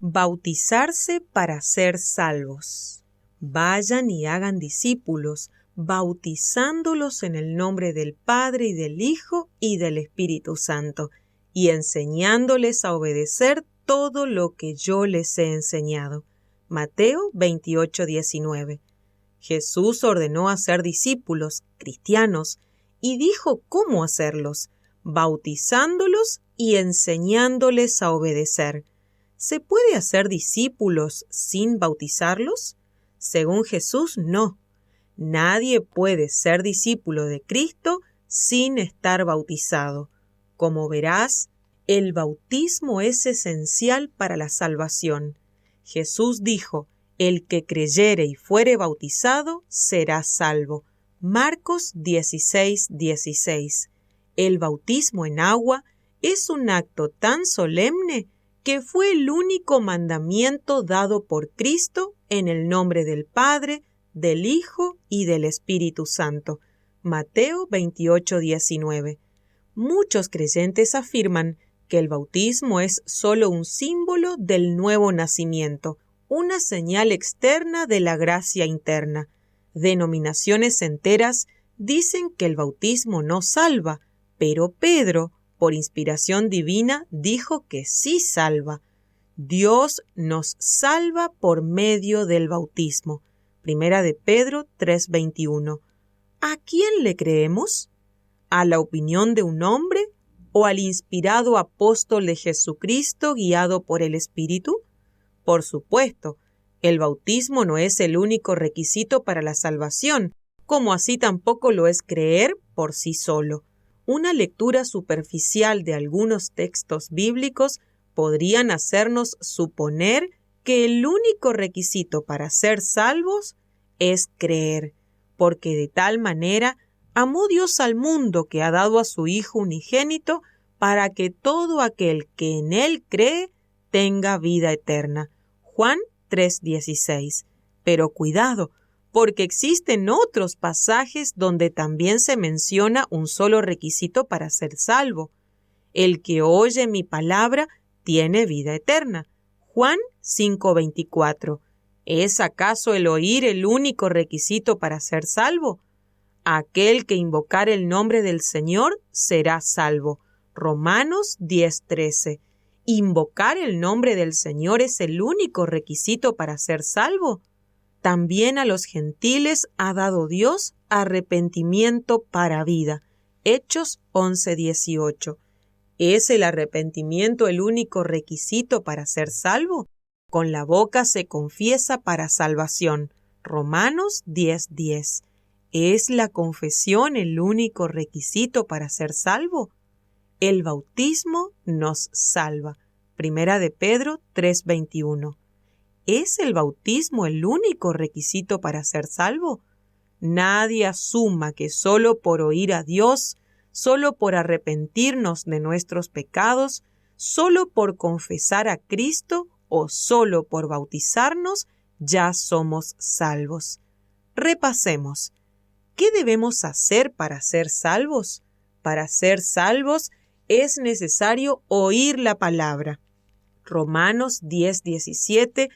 Bautizarse para ser salvos. Vayan y hagan discípulos, bautizándolos en el nombre del Padre y del Hijo y del Espíritu Santo, y enseñándoles a obedecer todo lo que yo les he enseñado. Mateo 28:19. Jesús ordenó hacer discípulos, cristianos, y dijo cómo hacerlos, bautizándolos y enseñándoles a obedecer. ¿Se puede hacer discípulos sin bautizarlos? Según Jesús, no. Nadie puede ser discípulo de Cristo sin estar bautizado. Como verás, el bautismo es esencial para la salvación. Jesús dijo, el que creyere y fuere bautizado será salvo. Marcos 16:16. El bautismo en agua es un acto tan solemne que fue el único mandamiento dado por Cristo en el nombre del Padre, del Hijo y del Espíritu Santo. Mateo 28:19. Muchos creyentes afirman que el bautismo es solo un símbolo del nuevo nacimiento, una señal externa de la gracia interna. Denominaciones enteras dicen que el bautismo no salva, pero Pedro, por inspiración divina, dijo que sí salva. Dios nos salva por medio del bautismo. Primera de Pedro 3:21. ¿A quién le creemos? ¿A la opinión de un hombre o al inspirado apóstol de Jesucristo guiado por el Espíritu? Por supuesto, el bautismo no es el único requisito para la salvación, como así tampoco lo es creer por sí solo. Una lectura superficial de algunos textos bíblicos podrían hacernos suponer que el único requisito para ser salvos es creer, porque de tal manera amó Dios al mundo que ha dado a su Hijo unigénito para que todo aquel que en Él cree tenga vida eterna. Juan 3:16. Pero cuidado, porque existen otros pasajes donde también se menciona un solo requisito para ser salvo. El que oye mi palabra tiene vida eterna. Juan 5:24. ¿Es acaso el oír el único requisito para ser salvo? Aquel que invocar el nombre del Señor será salvo. Romanos 10:13. ¿Invocar el nombre del Señor es el único requisito para ser salvo? También a los gentiles ha dado Dios arrepentimiento para vida. Hechos 11:18. ¿Es el arrepentimiento el único requisito para ser salvo? Con la boca se confiesa para salvación. Romanos 10:10. ¿Es la confesión el único requisito para ser salvo? El bautismo nos salva. Primera de Pedro 3:21. ¿Es el bautismo el único requisito para ser salvo? Nadie asuma que solo por oír a Dios, solo por arrepentirnos de nuestros pecados, solo por confesar a Cristo o solo por bautizarnos, ya somos salvos. Repasemos. ¿Qué debemos hacer para ser salvos? Para ser salvos es necesario oír la palabra. Romanos 10:17,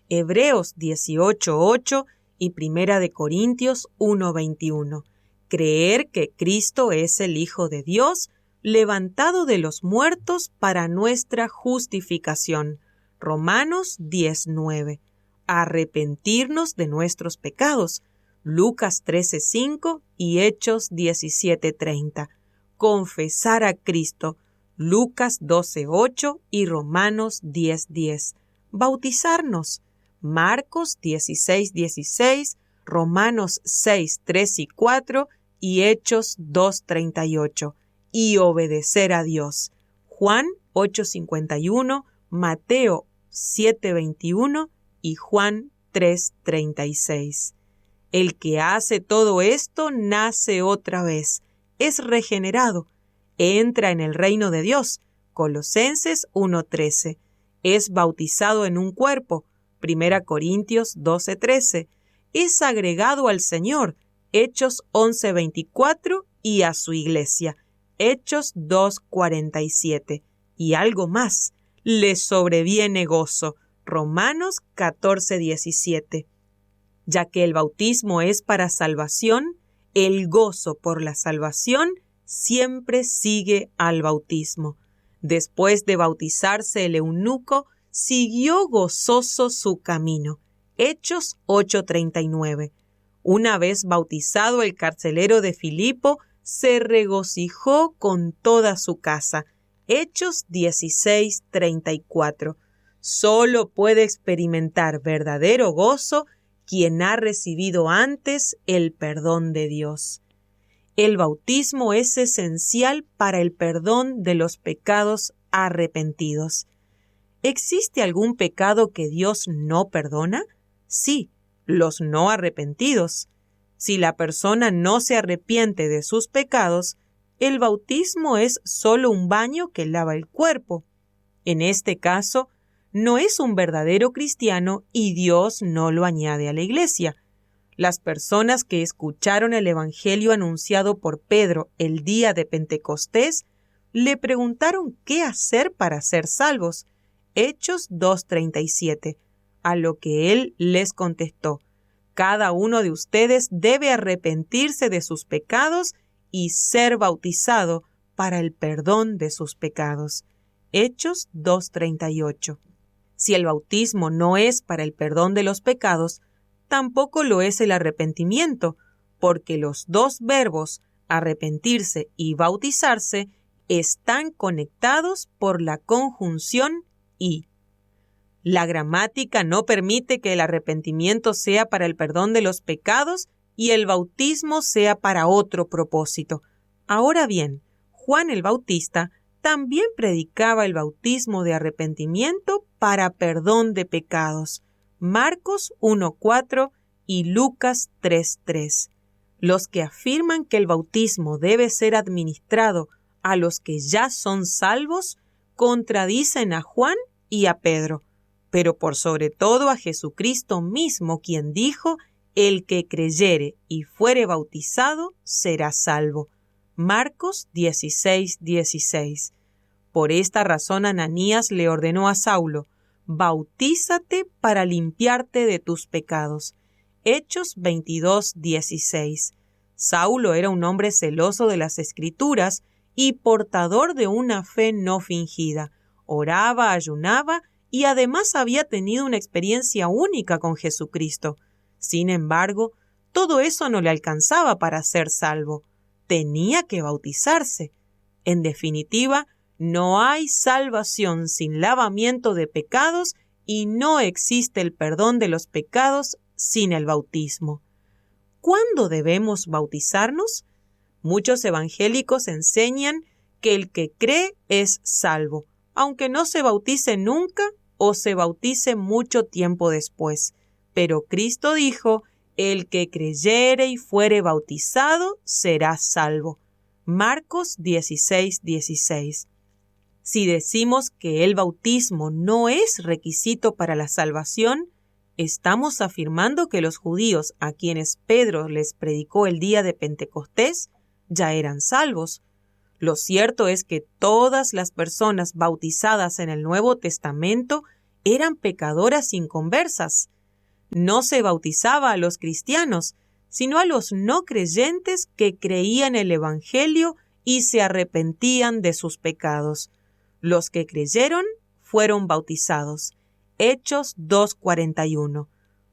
Hebreos 18:8 y Primera de Corintios 1:21. Creer que Cristo es el Hijo de Dios, levantado de los muertos para nuestra justificación. Romanos 10:9. Arrepentirnos de nuestros pecados. Lucas 13:5 y Hechos 17:30. Confesar a Cristo. Lucas 12:8 y Romanos 10:10. Bautizarnos. Marcos 16:16, Romanos 6:3 y 4 y Hechos 2:38. Y obedecer a Dios. Juan 8:51, Mateo 7:21 y Juan 3:36. El que hace todo esto nace otra vez, es regenerado, entra en el reino de Dios, Colosenses 1:13, es bautizado en un cuerpo, Primera Corintios 12:13, es agregado al Señor, Hechos 11:24 y a su iglesia, Hechos 2:47, y algo más, le sobreviene gozo, Romanos 14:17. Ya que el bautismo es para salvación, el gozo por la salvación siempre sigue al bautismo. Después de bautizarse el eunuco, siguió gozoso su camino. Hechos 8:39. Una vez bautizado el carcelero de Filipo, se regocijó con toda su casa. Hechos 16:34. Solo puede experimentar verdadero gozo quien ha recibido antes el perdón de Dios. El bautismo es esencial para el perdón de los pecados arrepentidos. ¿Existe algún pecado que Dios no perdona? Sí, los no arrepentidos. Si la persona no se arrepiente de sus pecados, el bautismo es solo un baño que lava el cuerpo. En este caso, no es un verdadero cristiano y Dios no lo añade a la iglesia. Las personas que escucharon el evangelio anunciado por Pedro el día de Pentecostés le preguntaron qué hacer para ser salvos. Hechos 2:37. A lo que él les contestó: cada uno de ustedes debe arrepentirse de sus pecados y ser bautizado para el perdón de sus pecados. Hechos 2:38. Si el bautismo no es para el perdón de los pecados, tampoco lo es el arrepentimiento, porque los dos verbos, arrepentirse y bautizarse, están conectados por la conjunción y. La gramática no permite que el arrepentimiento sea para el perdón de los pecados y el bautismo sea para otro propósito. Ahora bien, Juan el Bautista también predicaba el bautismo de arrepentimiento para perdón de pecados. Marcos 1:4 y Lucas 3:3. Los que afirman que el bautismo debe ser administrado a los que ya son salvos contradicen a Juan y a Pedro, pero por sobre todo a Jesucristo mismo, quien dijo: el que creyere y fuere bautizado será salvo. Marcos 16:16. Por esta razón Ananías le ordenó a Saulo: bautízate para limpiarte de tus pecados. Hechos 22:16. Saulo era un hombre celoso de las Escrituras y portador de una fe no fingida. Oraba, ayunaba y además había tenido una experiencia única con Jesucristo. Sin embargo, todo eso no le alcanzaba para ser salvo. Tenía que bautizarse. En definitiva, no hay salvación sin lavamiento de pecados y no existe el perdón de los pecados sin el bautismo. ¿Cuándo debemos bautizarnos? Muchos evangélicos enseñan que el que cree es salvo, aunque no se bautice nunca o se bautice mucho tiempo después. Pero Cristo dijo: el que creyere y fuere bautizado será salvo. Marcos 16:16. Si decimos que el bautismo no es requisito para la salvación, estamos afirmando que los judíos a quienes Pedro les predicó el día de Pentecostés ya eran salvos. Lo cierto es que todas las personas bautizadas en el Nuevo Testamento eran pecadoras inconversas. No se bautizaba a los cristianos, sino a los no creyentes que creían el Evangelio y se arrepentían de sus pecados. Los que creyeron fueron bautizados. Hechos 2:41.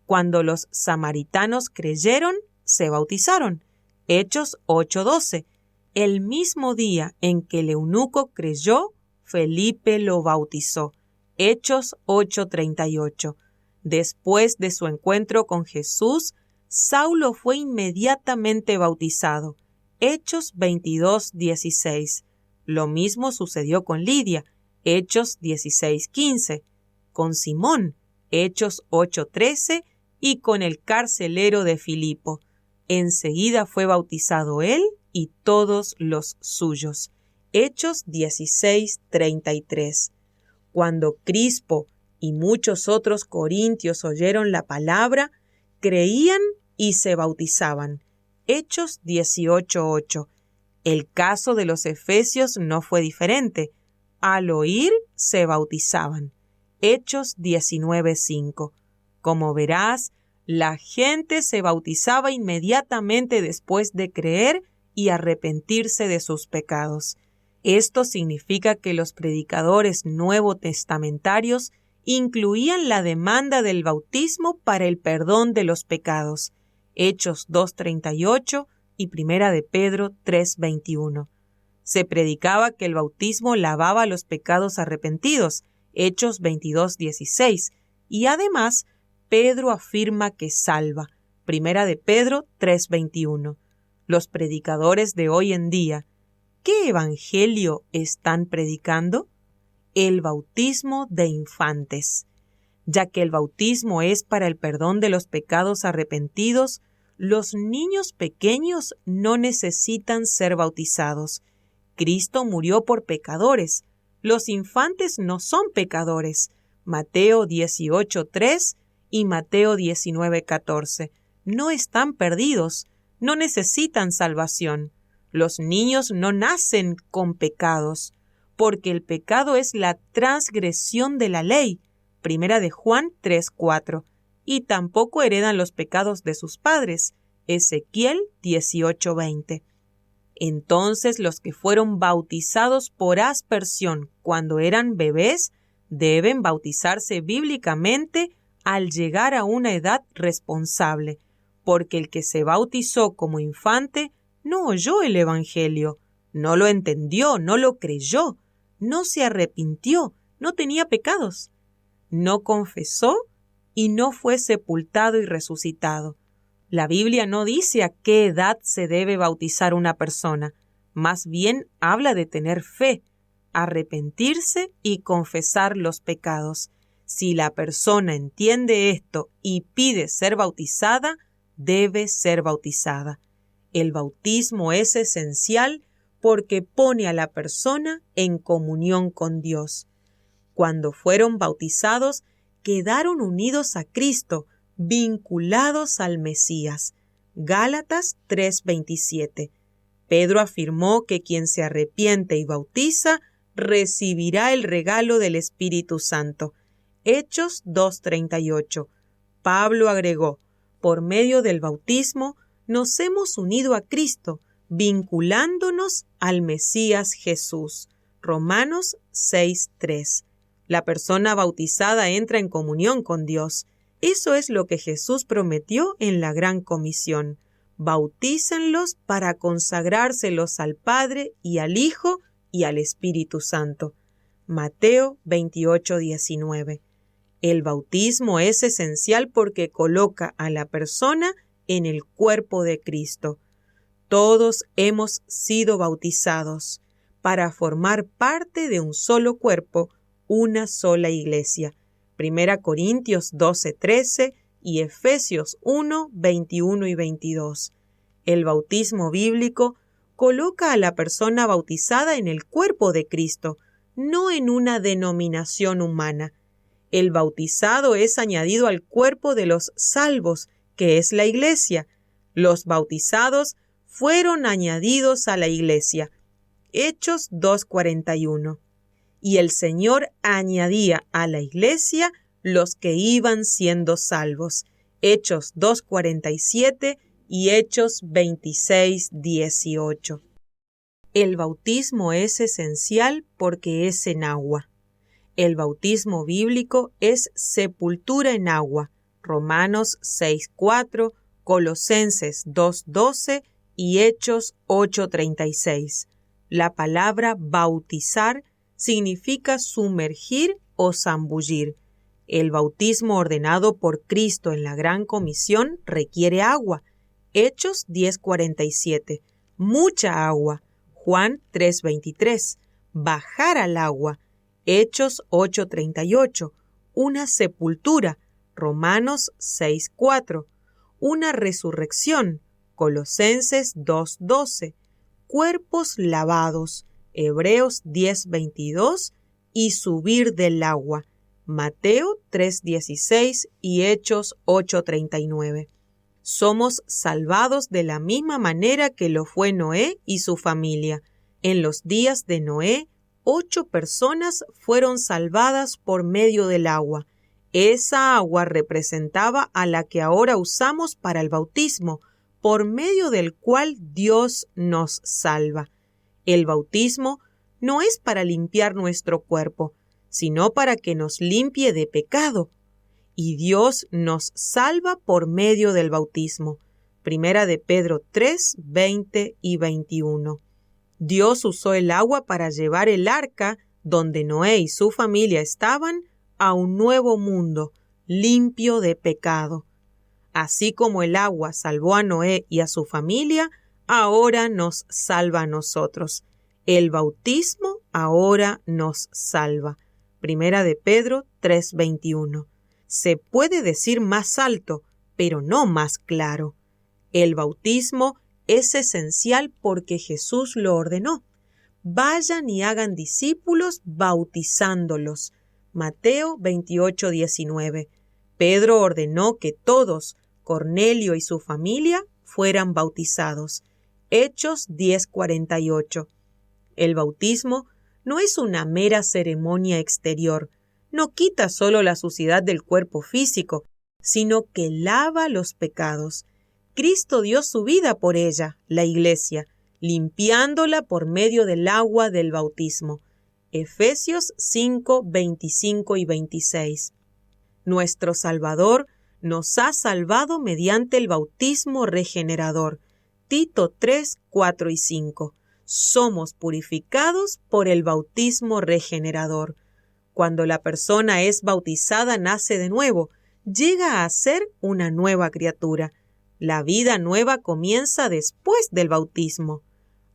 Cuando los samaritanos creyeron, se bautizaron. Hechos 8:12. El mismo día en que el eunuco creyó, Felipe lo bautizó. Hechos 8:38. Después de su encuentro con Jesús, Saulo fue inmediatamente bautizado. Hechos 22:16. Lo mismo sucedió con Lidia. Hechos 16:15. Con Simón. Hechos 8:13. Y con el carcelero de Filipo. Enseguida fue bautizado él y todos los suyos. Hechos 16:33. Cuando Crispo y muchos otros corintios oyeron la palabra, creían y se bautizaban. Hechos 18:8. El caso de los efesios no fue diferente. Al oír, se bautizaban. Hechos 19:5. Como verás, la gente se bautizaba inmediatamente después de creer y arrepentirse de sus pecados. Esto significa que los predicadores nuevotestamentarios incluían la demanda del bautismo para el perdón de los pecados. Hechos 2:38 y Primera de Pedro 3:21. Se predicaba que el bautismo lavaba los pecados arrepentidos. Hechos 22:16. Y además, Pedro afirma que salva. Primera de Pedro 3:21. Los predicadores de hoy en día, ¿qué evangelio están predicando? El bautismo de infantes. Ya que el bautismo es para el perdón de los pecados arrepentidos, los niños pequeños no necesitan ser bautizados. Cristo murió por pecadores. Los infantes no son pecadores. Mateo 18:3 y Mateo 19:14. No están perdidos, no necesitan salvación. Los niños no nacen con pecados, porque el pecado es la transgresión de la ley. Primera de Juan 3:4. Y tampoco heredan los pecados de sus padres. Ezequiel 18:20. Entonces los que fueron bautizados por aspersión cuando eran bebés deben bautizarse bíblicamente al llegar a una edad responsable, porque el que se bautizó como infante no oyó el Evangelio, no lo entendió, no lo creyó, no se arrepintió, no tenía pecados, no confesó y no fue sepultado y resucitado. La Biblia no dice a qué edad se debe bautizar una persona, más bien habla de tener fe, arrepentirse y confesar los pecados. Si la persona entiende esto y pide ser bautizada, debe ser bautizada. El bautismo es esencial porque pone a la persona en comunión con Dios. Cuando fueron bautizados, quedaron unidos a Cristo, vinculados al Mesías. Gálatas 3:27. Pedro afirmó que quien se arrepiente y bautiza recibirá el regalo del Espíritu Santo. Hechos 2:38. Pablo agregó, por medio del bautismo nos hemos unido a Cristo, vinculándonos al Mesías Jesús. Romanos 6:3. La persona bautizada entra en comunión con Dios. Eso es lo que Jesús prometió en la Gran Comisión. Bautícenlos para consagrárselos al Padre y al Hijo y al Espíritu Santo. Mateo 28:19. El bautismo es esencial porque coloca a la persona en el cuerpo de Cristo. Todos hemos sido bautizados para formar parte de un solo cuerpo, una sola iglesia. Primera Corintios 12:13 y Efesios 1:21 y 22. El bautismo bíblico coloca a la persona bautizada en el cuerpo de Cristo, no en una denominación humana. El bautizado es añadido al cuerpo de los salvos, que es la iglesia. Los bautizados fueron añadidos a la iglesia. Hechos 2:41. Y el Señor añadía a la iglesia los que iban siendo salvos. Hechos 2:47 y Hechos 26:18. El bautismo es esencial porque es en agua. El bautismo bíblico es sepultura en agua. Romanos 6:4, Colosenses 2:12 y Hechos 8:36. La palabra bautizar significa sumergir o zambullir. El bautismo ordenado por Cristo en la Gran Comisión requiere agua. Hechos 10:47. Mucha agua. Juan 3:23. Bajar al agua. Hechos 8:38. Una sepultura. Romanos 6:4. Una resurrección. Colosenses 2:12. Cuerpos lavados. Hebreos 10:22 y subir del agua. Mateo 3:16 y Hechos 8:39. Somos salvados de la misma manera que lo fue Noé y su familia. En los días de Noé 8 personas fueron salvadas por medio del agua. Esa agua representaba a la que ahora usamos para el bautismo, por medio del cual Dios nos salva. El bautismo no es para limpiar nuestro cuerpo, sino para que nos limpie de pecado. Y Dios nos salva por medio del bautismo. Primera de Pedro 3, 20 y 21. Dios usó el agua para llevar el arca, donde Noé y su familia estaban, a un nuevo mundo, limpio de pecado. Así como el agua salvó a Noé y a su familia, ahora nos salva a nosotros. El bautismo ahora nos salva. Primera de Pedro 3:21. Se puede decir más alto, pero no más claro. El bautismo es esencial porque Jesús lo ordenó. Vayan y hagan discípulos bautizándolos. Mateo 28:19. Pedro ordenó que todos, Cornelio y su familia, fueran bautizados. Hechos 10:48. El bautismo no es una mera ceremonia exterior, no quita solo la suciedad del cuerpo físico, sino que lava los pecados. Cristo dio su vida por ella, la Iglesia, limpiándola por medio del agua del bautismo. Efesios 5, 25 y 26. Nuestro Salvador nos ha salvado mediante el bautismo regenerador. Tito 3, 4 y 5. Somos purificados por el bautismo regenerador. Cuando la persona es bautizada, nace de nuevo, llega a ser una nueva criatura. La vida nueva comienza después del bautismo.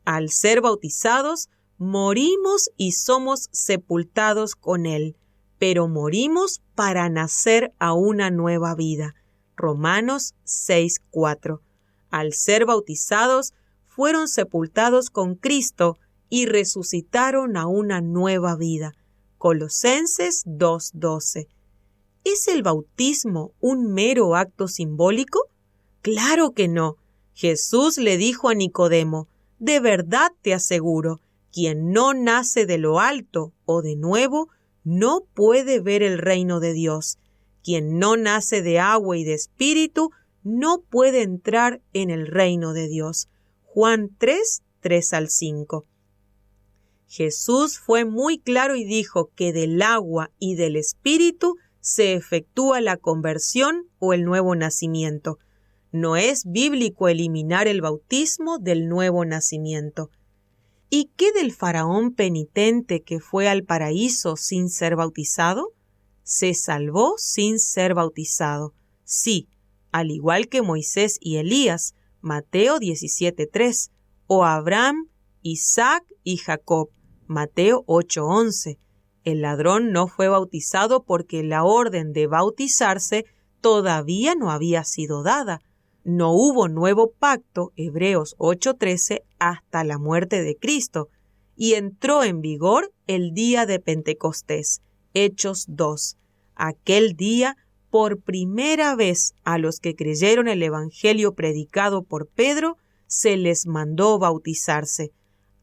Al ser bautizados, morimos y somos sepultados con Él, pero morimos para nacer a una nueva vida. Romanos 6:4. Al ser bautizados, fueron sepultados con Cristo y resucitaron a una nueva vida. Colosenses 2:12. ¿Es el bautismo un mero acto simbólico? ¡Claro que no! Jesús le dijo a Nicodemo: de verdad te aseguro, quien no nace de lo alto o de nuevo, no puede ver el reino de Dios. Quien no nace de agua y de espíritu, no puede entrar en el reino de Dios. Juan 3, 3 al 5. Jesús fue muy claro y dijo que del agua y del espíritu se efectúa la conversión o el nuevo nacimiento. No es bíblico eliminar el bautismo del nuevo nacimiento. ¿Y qué del faraón penitente que fue al paraíso sin ser bautizado? Se salvó sin ser bautizado. Sí, al igual que Moisés y Elías, Mateo 17:3, o Abraham, Isaac y Jacob, Mateo 8:11. El ladrón no fue bautizado porque la orden de bautizarse todavía no había sido dada. No hubo nuevo pacto, Hebreos 8:13, hasta la muerte de Cristo, y entró en vigor el día de Pentecostés, Hechos 2. Aquel día, por primera vez a los que creyeron el evangelio predicado por Pedro, se les mandó bautizarse,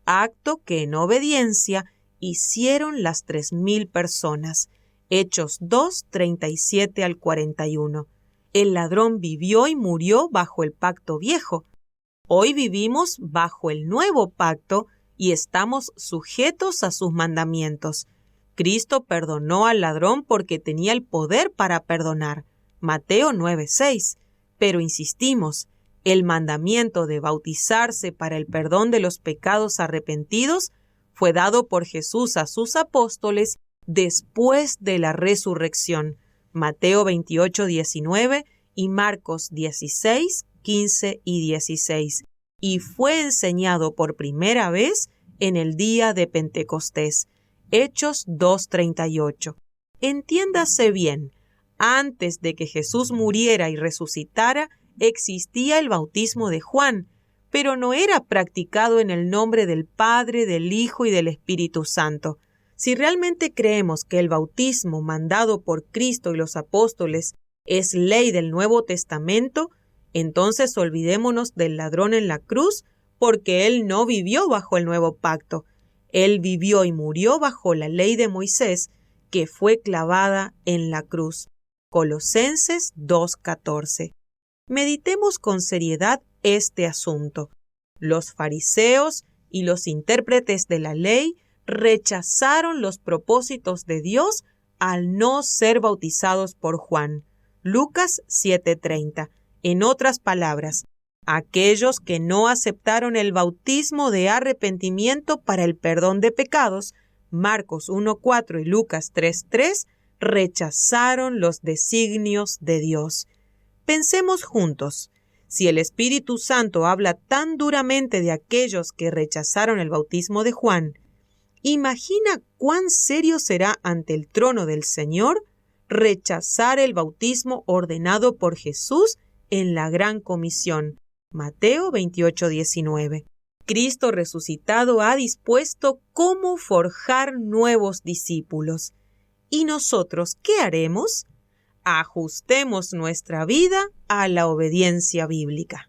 acto que en obediencia hicieron las 3,000 personas, Hechos 2, 37 al 41. El ladrón vivió y murió bajo el pacto viejo. Hoy vivimos bajo el nuevo pacto y estamos sujetos a sus mandamientos. Cristo perdonó al ladrón porque tenía el poder para perdonar, Mateo 9:6. Pero insistimos, el mandamiento de bautizarse para el perdón de los pecados arrepentidos fue dado por Jesús a sus apóstoles después de la resurrección, Mateo 28:19 y Marcos 16, 15 y 16, y fue enseñado por primera vez en el día de Pentecostés, Hechos 2:38. Entiéndase bien, antes de que Jesús muriera y resucitara, existía el bautismo de Juan, pero no era practicado en el nombre del Padre, del Hijo y del Espíritu Santo. Si realmente creemos que el bautismo mandado por Cristo y los apóstoles es ley del Nuevo Testamento, entonces olvidémonos del ladrón en la cruz, porque él no vivió bajo el nuevo pacto. Él vivió y murió bajo la ley de Moisés, que fue clavada en la cruz. Colosenses 2:14. Meditemos con seriedad este asunto. Los fariseos y los intérpretes de la ley rechazaron los propósitos de Dios al no ser bautizados por Juan. Lucas 7:30. En otras palabras, aquellos que no aceptaron el bautismo de arrepentimiento para el perdón de pecados, Marcos 1:4 y Lucas 3:3, rechazaron los designios de Dios. Pensemos juntos. Si el Espíritu Santo habla tan duramente de aquellos que rechazaron el bautismo de Juan, imagina cuán serio será ante el trono del Señor rechazar el bautismo ordenado por Jesús en la Gran Comisión. Mateo 28:19. Cristo resucitado ha dispuesto cómo forjar nuevos discípulos. ¿Y nosotros qué haremos? Ajustemos nuestra vida a la obediencia bíblica.